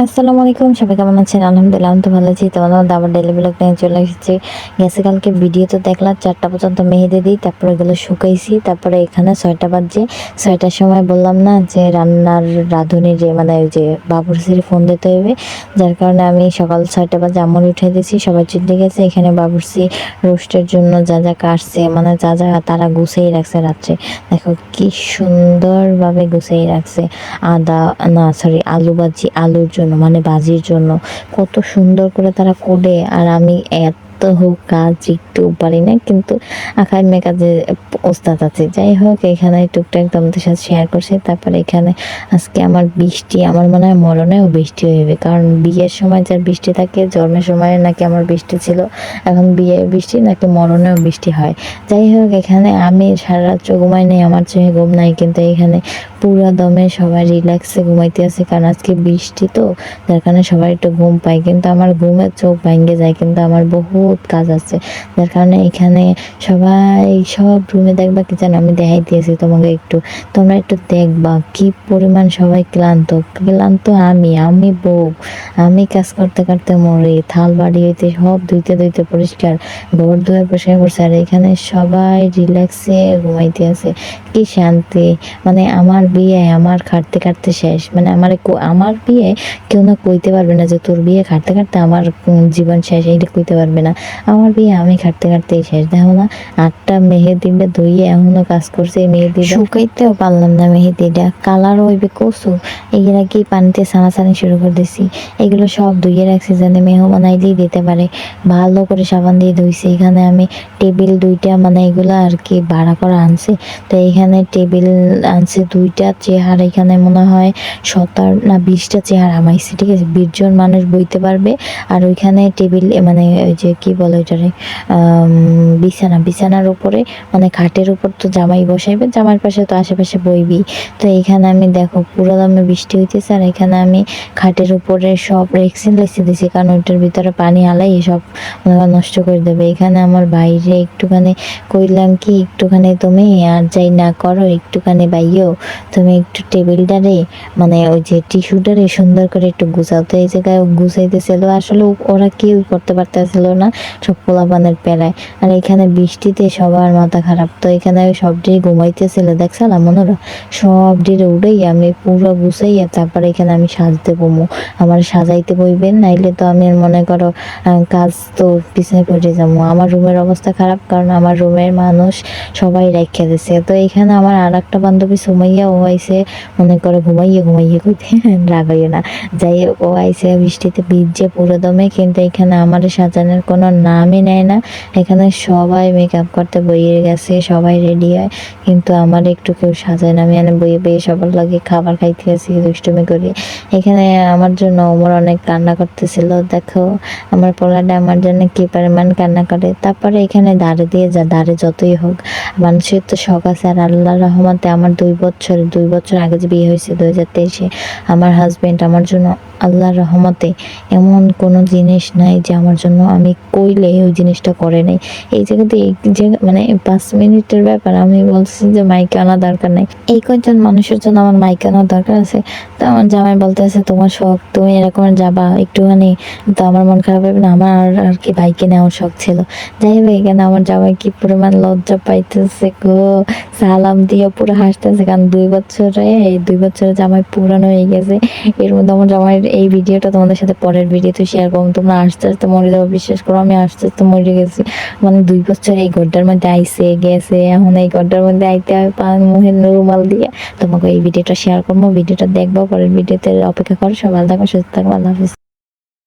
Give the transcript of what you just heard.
আসসালামু আলাইকুম, সবাই কেমন আছেন? আলহামদুলিল্লাহ আমি তো ভালো আছি। তোমাদের মধ্যে আবার ডেইলি ব্লগ নিয়ে চলে এসেছি। গেছে কালকে ভিডিও তো দেখলাম 4টা পর্যন্ত মেহেদি দিই, তারপরে এগুলো শুকাইছি। তারপরে এখানে 6টা বাজে, 6টার সময় বললাম না যে রান্নার রাঁধুনি যে মানে ওই যে বাবুর্চির ফোন দিতে হবে, যার কারণে আমি সকাল 6টা বাজে আম্মুর উঠে দিয়েছি। সবাই চলে গেছে। এখানে বাবুর্চি রোস্টের জন্য যা যা কাটছে মানে যা যা তারা গুছিয়ে রাখছে রাত্রে। দেখো কি সুন্দরভাবে গুছিয়ে রাখছে। আদা না সরি আলু ভাজি, আলুর জন্য মানে ভাজির জন্য কত সুন্দর করে তারা কোডে। আর আমি এত কাজ একটু পারি না, কিন্তু আঁকার মেকাজে ওস্তাদ আছে। যাই হোক, এখানে টুকটাক তোমাদের সাথে শেয়ার করছি। তারপরে এখানে আজকে আমার বৃষ্টি, আমার মনে হয় মরণেও বৃষ্টি হইবে, কারণ বিয়ের সময় যার বৃষ্টি থাকে, জন্মের সময় নাকি আমার বৃষ্টি ছিল, এখন বিয়ে বৃষ্টি নাকি মরণেও বৃষ্টি হয়। যাই হোক, এখানে আমি সারা রাত্র ঘুমাই নেই, আমার চোখে ঘুম নাই, কিন্তু এখানে পুরো দমে সবাই রিল্যাক্সে ঘুমাইতে আছে, কারণ আজকে বৃষ্টি তো, যার কারণে সবাই একটু ঘুম পায়। কিন্তু আমার ঘুমের চোখ ভেঙে যায়, কিন্তু আমার বহুত কাজ আছে, যার কারণে এখানে সবাই সব রুমে দেখবা কি জানো, আমি দেখাই দিয়েছি তোমাকে একটু, তোমরা একটু দেখবা কি পরিমাণ সবাই ক্লান্ত। ক্লান্ত আমি বউ, আমি কাজ করতে করতে মরি, থাল বাড়ি হইতে সব ধুইতে ধুইতে পরিষ্কার, ঘর ধুয়ে পরিষ্কার করছে, আর এখানে সবাই রিল্যাক্সে ঘুমাইতে আছে। কি শান্তি! মানে আমার বিয়ে আমার খাটতে খাটতে শেষ, মানে আমার বিয়ে কেউ না কইতে পারবে না যে তোর বিয়ে খাটতে খাটতে আমার জীবন শেষ, এইটা কইতে পারবে না। আমার বিয়ে আমি খাটতে খাটতেই শেষ। দেখো না, 8টা মেহেদিটা ধুইয়ে এখনো কাজ করছে। এই মেহেদি শুকাইতেও পারলাম না, মেহেদিটা কালার হইবে কসু, এগুলা কি পানিতে ছানাছানি শুরু করে দিছি। এগুলো সব ধুইয়ে রাখছি যেন মেহমান আইলেই দিতে পারে। ভালো করে সাবান দিয়ে ধুইছি। এখানে আমি টেবিল 2টা মানে এগুলো আর কি ভাড়া করা আনছি, তো এখানে টেবিল আনছে 2টা, চেয়ার এখানে মনে হয় 17 না 20টা চেয়ার আমাইছে, ঠিক আছে, 20 জন মানুষ বইতে পারবে। আর ওইখানে টেবিল মানে ওই যে কি বলে ওইটারে বিছানার উপরে মানে খাটের উপর তো জামাই বসাইবে, জামার পাশে তো আশেপাশে বইবি। তো এখানে আমি দেখো পুরো দমে বৃষ্টি হইতেছে, আর এখানে আমি খাটের উপরে সব রেক্সিন লেসে দিছি, কারণ ওইটার ভিতরে পানি আলাই সব নষ্ট করে দেবে। এখানে আমার বাইরে একটুখানি কইলাম কি, একটুখানি তুমি আর যাই না করো, একটুখানি বাইও তুমি একটু টেবিলটারে মানে ওই যে টিস্যুটারে সুন্দর করে একটু গুছাও। তো এই জায়গায় গুছাইতেছিল, আসলে ওরা কেউ করতে পারতেছিল না, সব পোলাপানের পেলায়। আর এখানে বৃষ্টিতে সবার মাথা খারাপ, তো এখানে সব ডে ঘুমাইতেছিল, দেখছিলাম মনোরা সব ডেরে উঠেই আমি পুরো গুছাইয়া তারপরে এখানে আমি সাজতে বমু। আমার সাজাইতে বইবেন, নাইলে তো আমি মনে করো কাজ তো পিছনে পড়ে যাবো। আমার রুমের অবস্থা খারাপ, কারণ আমার রুমের মানুষ সবাই রাইখা দিছে। তো এখানে আমার আর একটা বান্ধবী সুমাইয়া, ও আইসে মনে করে ঘুমাইয়ে কইতে রাগ হইয়ে না, যাই হোক ও আইসে বৃষ্টিতে ভিজে পুরো দমে, কিন্তু এখানে আমার সাজানোর কোনো নামই নেয় না। এখানে সবাই মেকআপ করতে বইয়ে গেছে, সবাই রেডি হয়, কিন্তু আমার একটু কেউ সাজায় না। আমি এনে বইয়ে বইয়ে সবার লাগে খাবার খাইতে গেছি দুষ্টুমি করি। এখানে আমার জন্য ওমর অনেক কান্না করতেছিল। দেখো আমার পোলাটা আমার জন্য কি পরিমাণ কান্না করে। তারপরে এখানে দাঁড়ে দিয়ে দাঁড়ে যতই হোক মানুষের তো শখ আছে। আর আল্লাহর রহমতে আমার 2 বছর আগে যে বিয়ে হয়েছে 2023-এ, আমার হাজবেন্ড আমার জন্য আল্লাহর রহমতে এমন কোনো জিনিস নাই যে আমার জন্য আমি কইলে ওই জিনিসটা করে নাই। এই জায়গাতে যে মানে 5 মিনিটের ব্যাপার, আমি বলছি যে মাইক আনা দরকার নাই, এই কয়েকজন মানুষের জন্য আমার মাইক আনার দরকার আছে। তো আমার জামাই বলতে আছে তোমার শখ, তুমি এরকম যাবা একটুখানি, তো আমার মন খারাপ হবে না? আমার আর কি বাইকে নেওয়ার শখ ছিল। যাই হোক, এখানে আমার জামাই কি পরিমাণ লজ্জা পাইতেছে গো, সালাম দিয়ে পুরো হাসতেছে, কারণ 2 বছরে জামাই পুরানো হয়ে গেছে। এর মধ্যে আমার জামাইয়ের এই ভিডিওটা তোমাদের সাথে পরের ভিডিওতে শেয়ার করবো। তোমরা আস্তে আস্তে মরে যাবো, বিশ্বাস করো আমি আস্তে আস্তে মরে গেছি। মানে 2 বছর এই ঘরটার মধ্যে আইসে গেছে, এখন এই ঘরটার মধ্যে আইতে হয় পান মুহের রুমাল দিয়ে। তোমাকে এই ভিডিওটা শেয়ার করবো, ভিডিওটা দেখবো, পরের ভিডিওতে অপেক্ষা করো। সব ভালো থাকো, সুস্থ থাকো, আল্লাহ হাফিজ।